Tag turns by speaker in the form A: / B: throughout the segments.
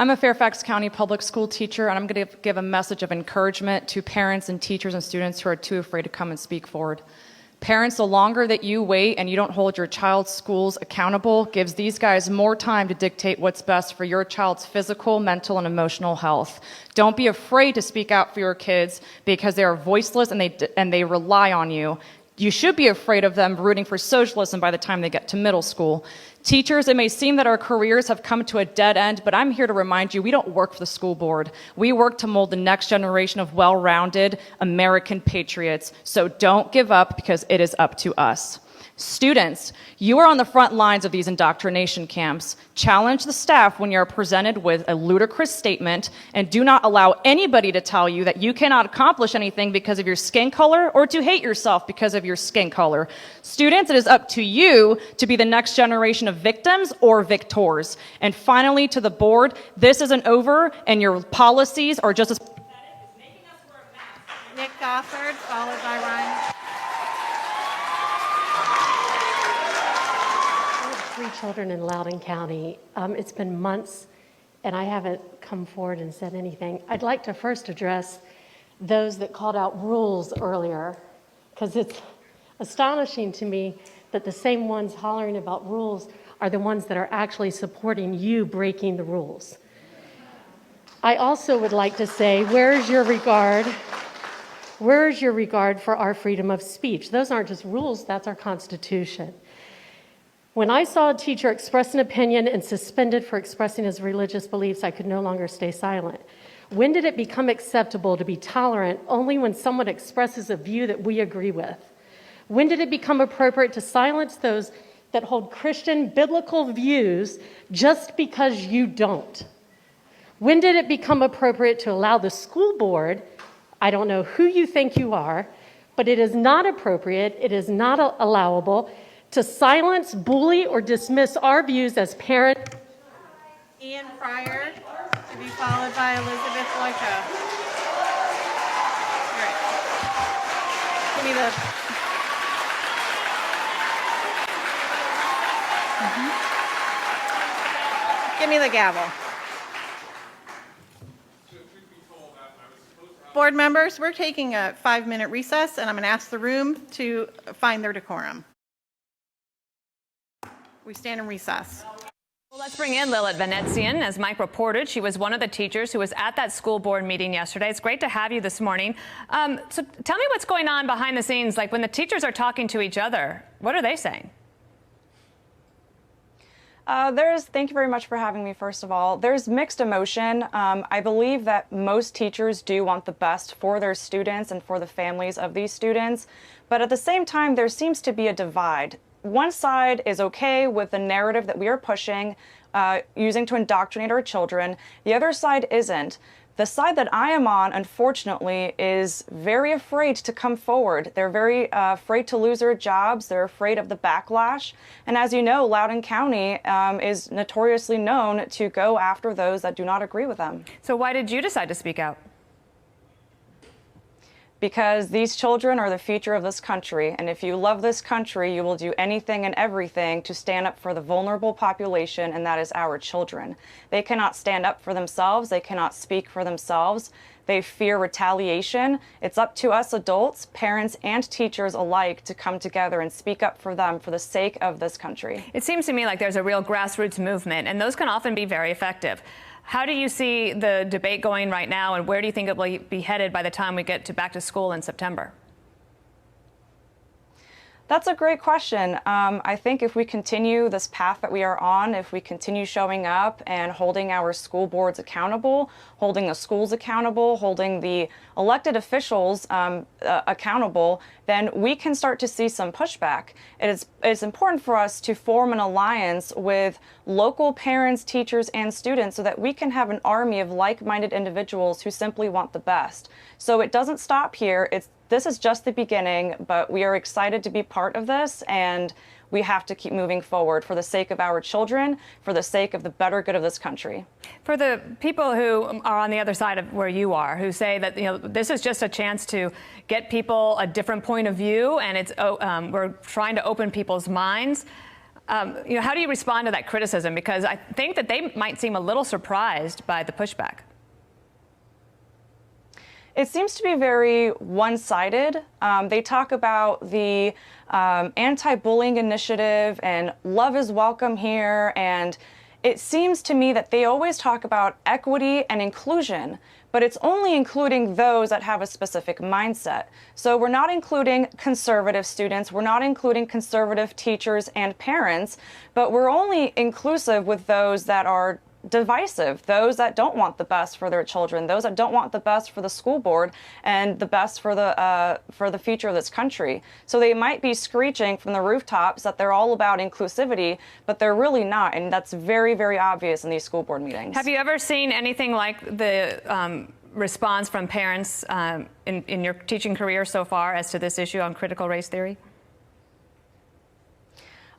A: I'm a Fairfax County public school teacher, and I'm going to give a message of encouragement to parents and teachers and students who are too afraid to come and speak forward. Parents, the longer that you wait and you don't hold your child's schools accountable gives these guys more time to dictate what's best for your child's physical, mental, and emotional health. Don't be afraid to speak out for your kids because they are voiceless and they rely on you. You should be afraid of them rooting for socialism by the time they get to middle school. Teachers, it may seem that our careers have come to a dead end, but I'm here to remind you we don't work for the school board. We work to mold the next generation of well-rounded American patriots. So don't give up because it is up to us. Students, you are on the front lines of these indoctrination camps. Challenge the staff when you're presented with a ludicrous statement, and do not allow anybody to tell you that you cannot accomplish anything because of your skin color or to hate yourself because of your skin color. Students, it is up to you to be the next generation of victims or victors. And finally, to the board, this isn't over, and your policies are just as pathetic as making us wear a mask.
B: Nick Goffard, followed by Ryan.
C: 3 children in Loudon County. It's been months, and I haven't come forward and said anything. I'd like to first address those that called out rules earlier, because it's astonishing to me that the same ones hollering about rules are the ones that are actually supporting you breaking the rules. I also would like to say, where is your regard? Where is your regard for our freedom of speech? Those aren't just rules, that's our Constitution. When I saw a teacher express an opinion and suspended for expressing his religious beliefs, I could no longer stay silent. When did it become acceptable to be tolerant only when someone expresses a view that we agree with? When did it become appropriate to silence those that hold Christian biblical views just because you don't? When did it become appropriate to allow the school board, I don't know who you think you are, but it is not appropriate, it is not allowable to silence, bully, or dismiss our views as parents.
B: Ian Fryer, to be followed by Elizabeth Loico. All right. Give me the... Give me the gavel. Board members, we're taking a 5-minute recess, and I'm going to ask the room to find their decorum. We stand in recess.
D: Well, let's bring in Lilith Venezian. As Mike reported, she was one of the teachers who was at that school board meeting yesterday. It's great to have you this morning. So tell me what's going on behind the scenes, like when the teachers are talking to each other, what are they saying?
A: Thank you very much for having me, first of all. There's mixed emotion. I believe that most teachers do want the best for their students and for the families of these students. But at the same time, there seems to be a divide. One side is okay with the narrative that we are pushing, using to indoctrinate our children. The other side isn't. The side that I am on, unfortunately, is very afraid to come forward. They're very afraid to lose their jobs. They're afraid of the backlash. And as you know, Loudon County is notoriously known to go after those that do not agree with them.
D: So why did you decide to speak out?
A: Because these children are the future of this country, and if you love this country, you will do anything and everything to stand up for the vulnerable population, and that is our children. They cannot stand up for themselves. They cannot speak for themselves. They fear retaliation. It's up to us adults, parents, and teachers alike to come together and speak up for them for the sake of this country.
D: It seems to me like there's a real grassroots movement, and those can often be very effective. How do you see the debate going right now, and where do you think it will be headed by the time we get to back to school in September?
A: That's a great question. I think if we continue this path that we are on, if we continue showing up and holding our school boards accountable, holding the schools accountable, holding the elected officials accountable, then we can start to see some pushback. It's important for us to form an alliance with local parents, teachers, and students so that we can have an army of like-minded individuals who simply want the best. So it doesn't stop here. This is just the beginning, but we are excited to be part of this, and we have to keep moving forward for the sake of our children, for the sake of the better good of this country.
D: For the people who are on the other side of where you are, who say that this is just a chance to get people a different point of view, and we're trying to open people's minds. How do you respond to that criticism? Because I think that they might seem a little surprised by the pushback.
A: It seems to be very one-sided. They talk about the anti-bullying initiative and love is welcome here, and it seems to me that they always talk about equity and inclusion, but it's only including those that have a specific mindset. So we're not including conservative students, we're not including conservative teachers and parents, but we're only inclusive with those that are divisive, those that don't want the best for their children, those that don't want the best for the school board and the best for the future of this country. So they might be screeching from the rooftops that they're all about inclusivity, but they're really not, and that's very, very obvious in these school board meetings.
D: Have you ever seen anything like the response from parents in your teaching career so far as to this issue on critical race theory?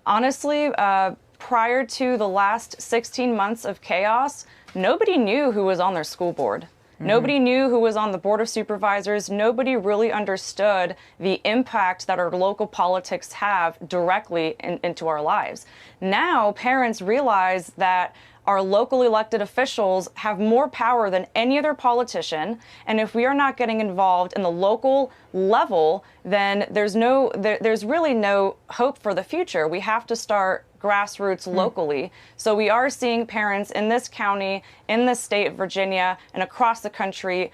A: Honestly, prior to the last 16 months of chaos, nobody knew who was on their school board. Nobody knew who was on the Board of Supervisors. Nobody really understood the impact that our local politics have directly into our lives. Now, parents realize that our local elected officials have more power than any other politician, and if we are not getting involved in the local level, then there's really no hope for the future. We have to start grassroots locally. So we are seeing parents in this county, in the state of Virginia, and across the country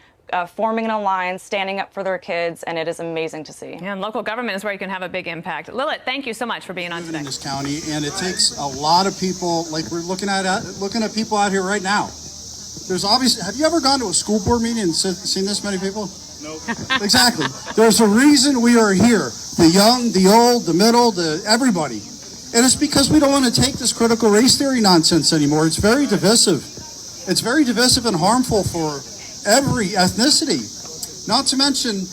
A: forming an alliance, standing up for their kids, and it is amazing to see.
D: Yeah, and local government is where you can have a big impact. Lilith, thank you so much for being on today.
E: In this county, and it takes a lot of people, like we're looking at people out here right now. There's obviously, have you ever gone to a school board meeting and seen this many people? No. Exactly. There's a reason we are here. The young, the old, the middle, everybody. And it's because we don't want to take this critical race theory nonsense anymore. It's very divisive. It's very divisive and harmful for every ethnicity. Not to mention,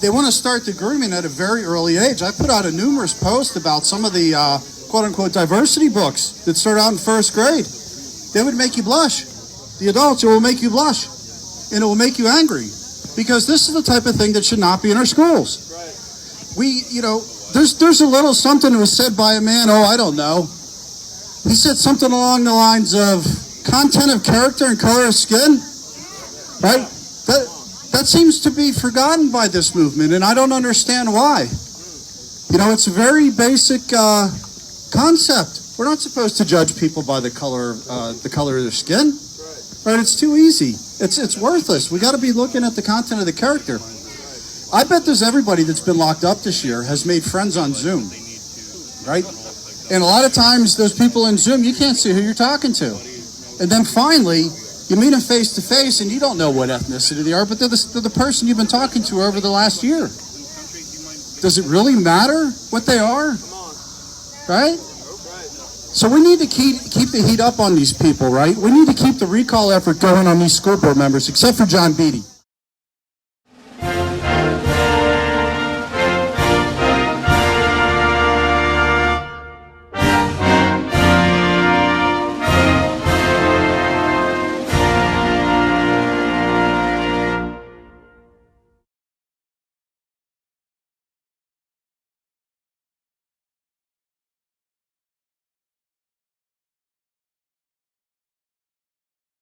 E: they want to start the grooming at a very early age. I put out a numerous post about some of the quote-unquote diversity books that start out in first grade. They would make you blush. The adults, it will make you blush. And it will make you angry. Because this is the type of thing that should not be in our schools. There's a little something that was said by a man, I don't know. He said something along the lines of content of character and color of skin, right? That seems to be forgotten by this movement, and I don't understand why. It's a very basic concept. We're not supposed to judge people by the color of their skin, right? It's too easy. It's worthless. We got to be looking at the content of the character. I bet there's everybody that's been locked up this year has made friends on Zoom, right? And a lot of times those people in Zoom, you can't see who you're talking to. And then finally, you meet them face to face and you don't know what ethnicity they are, but they're the person you've been talking to over the last year. Does it really matter what they are? Right? So we need to keep the heat up on these people, right? We need to keep the recall effort going on these school board members, except for John Beatty.